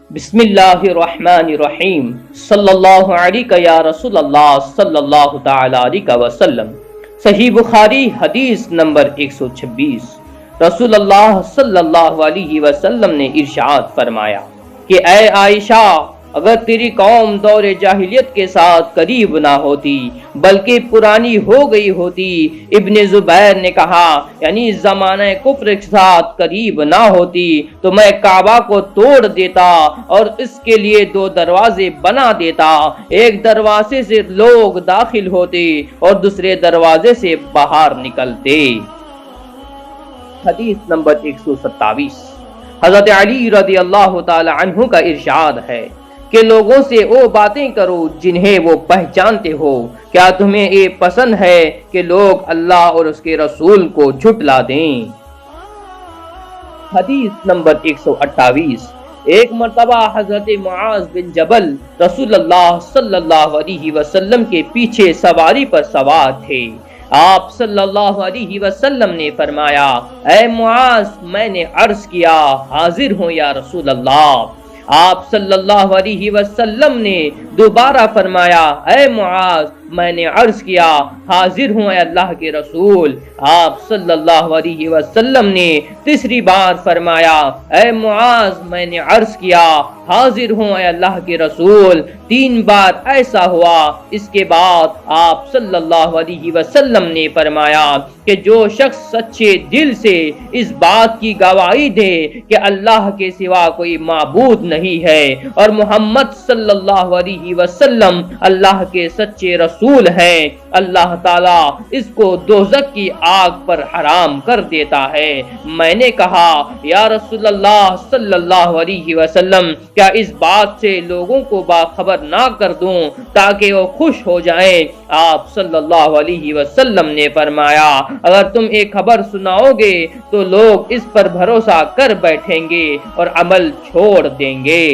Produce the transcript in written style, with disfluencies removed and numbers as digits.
بسم اللہ الرحمن الرحیم صلی اللہ علیہ یا رسول اللہ صلی اللہ تعالی علیہ وسلم۔ صحیح بخاری حدیث نمبر 126۔ رسول اللہ صلی اللہ علیہ وسلم نے ارشاد فرمایا کہ اے عائشہ، اگر تیری قوم دور جاہلیت کے ساتھ قریب نہ ہوتی بلکہ پرانی ہو گئی ہوتی، ابن زبیر نے کہا یعنی زمانہ کفر کے ساتھ قریب نہ ہوتی، تو میں کعبہ کو توڑ دیتا اور اس کے لیے 2 دروازے بنا دیتا، ایک دروازے سے لوگ داخل ہوتے اور دوسرے دروازے سے باہر نکلتے۔ حدیث نمبر 127۔ حضرت علی رضی اللہ تعالی عنہ کا ارشاد ہے کہ لوگوں سے وہ باتیں کرو جنہیں وہ پہچانتے ہو، کیا تمہیں یہ پسند ہے کہ لوگ اللہ اور اس کے رسول کو جھٹلا دیں؟ حدیث نمبر 128۔ ایک مرتبہ حضرت معاذ بن جبل رسول اللہ صلی اللہ علیہ وسلم کے پیچھے سواری پر سوار تھے۔ آپ صلی اللہ علیہ وسلم نے فرمایا، اے معاذ، میں نے عرض کیا حاضر ہوں یا رسول اللہ۔ آپ صلی اللہ علیہ وسلم نے دوبارہ فرمایا، اے معاذ، میں نے عرض کیا حاضر ہوں اے اللہ کے رسول۔ آپ صلی اللہ علیہ وسلم نے تیسری بار فرمایا، اے معاذ، میں نے عرض کیا حاضر ہوں اے اللہ کے رسول۔ 3 بار ایسا ہوا۔ اس کے بعد آپ صلی اللہ علیہ وسلم نے فرمایا کہ جو شخص سچے دل سے اس بات کی گواہی دے کہ اللہ کے سوا کوئی معبود نہیں ہے اور محمد صلی اللہ علیہ وسلم اللہ کے سچے رسول ہیں، اللہ تعالیٰ اس کو دوزخ کی آگ پر حرام کر دیتا ہے۔ میں نے کہا یا رسول اللہ صلی اللہ علیہ وسلم، کیا اس بات سے لوگوں کو باخبر نہ کر دوں تاکہ وہ خوش ہو جائیں؟ آپ صلی اللہ علیہ وسلم نے فرمایا، اگر تم ایک خبر سناؤ گے تو لوگ اس پر بھروسہ کر بیٹھیں گے اور عمل چھوڑ دیں گے۔